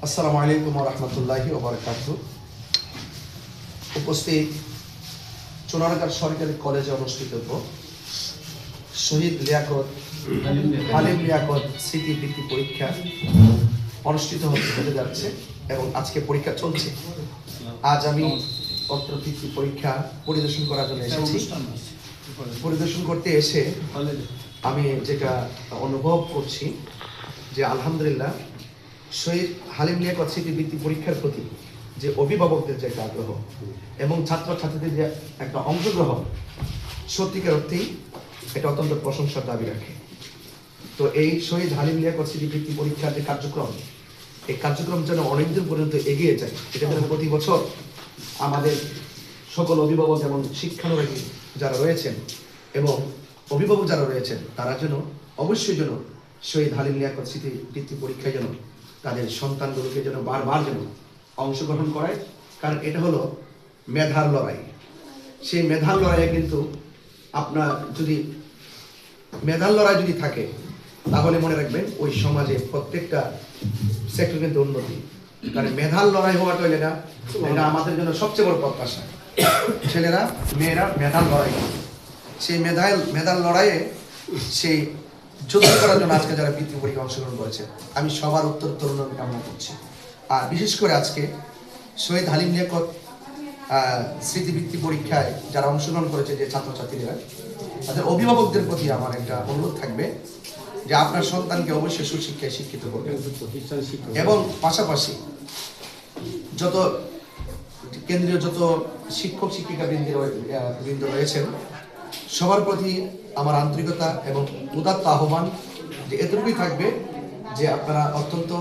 আসসালামু আলাইকুম ওয়া রাহমাতুল্লাহি ওয়া বারাকাতুহু। উপস্থিত চুনারঘাট সরকারি কলেজে অনুষ্ঠিত শহীদ হালিম লিয়াকত স্মৃতি বৃত্তি পরীক্ষা অনুষ্ঠিত হতে যাচ্ছে এবং আজকে পরীক্ষা চলছে। আজ আমি অত্র বৃত্তি পরীক্ষা পরিদর্শন করার জন্য এসেছি। পরিদর্শন করতে এসে আমি যেটা অনুভব করছি যে আলহামদুলিল্লাহ শহীদ হালিম লিয়াকত স্মৃতি বৃত্তি পরীক্ষার প্রতি যে অভিভাবকদের যে একটা আগ্রহ এবং ছাত্রছাত্রীদের যে একটা অংশগ্রহণ সত্যিকার অর্থেই এটা অত্যন্ত প্রশংসার দাবি রাখে। তো এই শহীদ হালিম লিয়াকত স্মৃতি বৃত্তি পরীক্ষার যে কার্যক্রম, এই কার্যক্রম যেন অনেকদিন পর্যন্ত এগিয়ে যায়, এটা যেন প্রতি বছর আমাদের সকল অভিভাবক এবং শিক্ষানুরাগী যারা রয়েছেন এবং অভিভাবক যারা রয়েছেন তারা যেন অবশ্যই যেন শহীদ হালিম লিয়াকত স্মৃতি বৃত্তি পরীক্ষায় যেন তাদের সন্তানগুলোকে যেন বারবার যেন অংশগ্রহণ করায়। কারণ এটা হলো মেধার লড়াই। সেই মেধার লড়াইয়ে কিন্তু আপনার যদি মেধার লড়াই যদি থাকে তাহলে মনে রাখবেন ওই সমাজে প্রত্যেকটা সেক্টর কিন্তু উন্নতি। কারণ মেধার লড়াই হওয়াটা হইলে না, এটা আমাদের জন্য সবচেয়ে বড় প্রত্যাশা। ছেলেরা মেয়েরা মেধার লড়াই, সেই মেধার লড়াইয়ে সেই যুদ্ধ করার জন্য আজকে যারা বৃত্তি পরীক্ষা অংশগ্রহণ করেছে আমি সবার উত্তর উন্নয়ন কামনা করছি। আর বিশেষ করে আজকে শহীদ হালিম লিয়াকত স্মৃতিবৃত্তি পরীক্ষায় যারা অংশগ্রহণ করেছে যে ছাত্রছাত্রীরা, তাদের অভিভাবকদের প্রতি আমার একটা অনুরোধ থাকবে যে আপনার সন্তানকে অবশ্যই সুশিক্ষায় শিক্ষিত করবেন এবং পাশাপাশি যত কেন্দ্রীয় যত শিক্ষক শিক্ষিকা বৃন্দ রয়েছেন সবার প্রতি আমার আন্তরিকতা এবং উদাত্ত আহ্বান যে এতটুকুই থাকবে যে আপনারা অত্যন্ত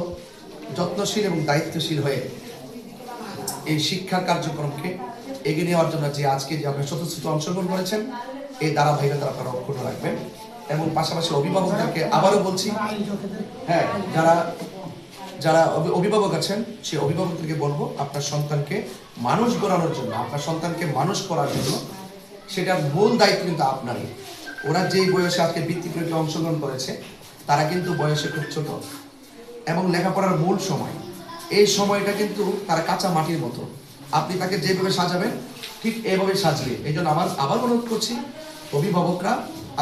যত্নশীল এবং দায়িত্বশীল হয়ে এই শিক্ষার কার্যক্রমকে এগিয়ে নেওয়ার জন্য যে আজকে যে আপনারা স্বতঃস্ফূর্ত অংশগ্রহণ করেছেন এই ধারাবাহিকতা আপনারা অক্ষুণ্ণ রাখবেন। এবং পাশাপাশি অভিভাবকদেরকে আবারও বলছি, হ্যাঁ, যারা অভিভাবক আছেন সেই অভিভাবকদেরকে বলবো আপনার সন্তানকে মানুষ গড়ানোর জন্য, আপনার সন্তানকে মানুষ করার জন্য সেটার মূল দায়িত্ব কিন্তু আপনারই। ওরা যেই বয়সে আজকে বৃত্তি পরীক্ষায় অংশগ্রহণ করেছে তারা কিন্তু বয়সে খুব ছোট এবং লেখাপড়ার মূল সময়, এই সময়টা কিন্তু তারা কাঁচা মাটির মতো। আপনি তাকে যেভাবে সাজাবেন ঠিক এইভাবে সাজবে। এই জন্য আবার অনুরোধ করছি অভিভাবকরা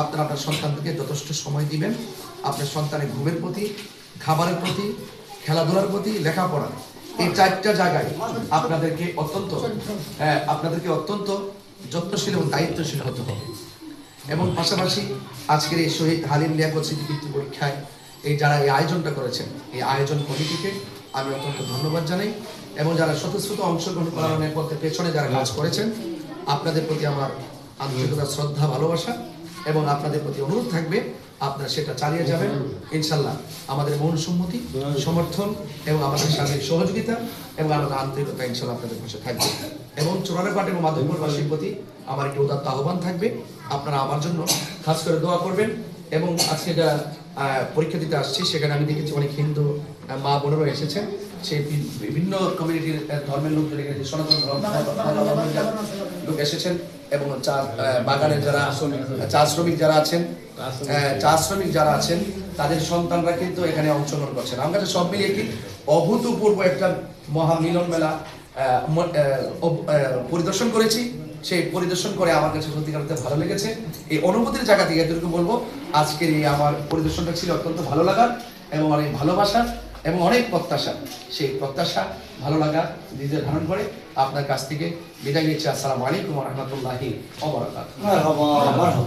আপনারা আপনার সন্তানকে যথেষ্ট সময় দিবেন। আপনার সন্তানের ঘুমের প্রতি, খাবারের প্রতি, খেলাধুলার প্রতি, লেখাপড়া, এই চারটা জায়গায় আপনাদেরকে অত্যন্ত যত্নশীল এবং দায়িত্বশীল হতে হবে। এবং পাশাপাশি আজকের এই শহীদ হালিম লিয়াকত স্মৃতি বৃত্তি পরীক্ষায় এই যারা এই আয়োজনটা করেছেন এই আয়োজন কমিটিকে আমি অত্যন্ত ধন্যবাদ জানাই এবং যারা স্বতঃস্ফূর্ত অংশগ্রহণ করানোর পথে পেছনে যারা কাজ করেছেন আপনাদের প্রতি আমার আন্তরিকতা, শ্রদ্ধা, ভালোবাসা এবং আপনাদের প্রতি অনুরোধ থাকবে আপনারা সেটা চালিয়ে যাবেন ইনশাল্লাহ। আমাদের মৌন সম্মতি, সমর্থন এবং আমাদের সার্বিক সহযোগিতা এবং আমাদের আন্তরিকতা ইনশাল্লাহ আপনাদের পাশে থাকবে। এবং চুনারঘাট এবং মাধবপুরবাসীর প্রতি আমার একটি উদাত্ত আহ্বান থাকবে, আপনারা আমার জন্য খাস করে দোয়া করবেন। এবং আজকে যা পরীক্ষা দিতে আসছি সেখানে আমি দেখেছি অনেক হিন্দু মা বোনেরা এসেছেন, সেই বিভিন্ন কমিউনিটির ধর্মের লোকজন এখানে সনাতন লোক এসেছেন এবং বাগানের যারা চা শ্রমিক যারা আছেন তাদের সন্তানরা কিন্তু এখানে অংশগ্রহণ করছেন। আমার কাছে সব মিলিয়ে কি অভূতপূর্ব একটা মহামিলন মেলা পরিদর্শন করেছি। সেই পরিদর্শন করে আমার কাছে সত্যিকার ভালো লেগেছে। এই অনুভূতির জায়গা থেকে এদেরকে বলবো আজকের এই আমার পরিদর্শনটা ছিল অত্যন্ত ভালো লাগার এবং অনেক ভালোবাসা এবং অনেক প্রত্যাশা। সেই প্রত্যাশা ভালো লাগা নিজে ধারণ করে আপনার কাছ থেকে বিদায় নিচ্ছি। আসসালামু আলাইকুম ওয়া রাহমাতুল্লাহি ওয়া বারাকাতুহু।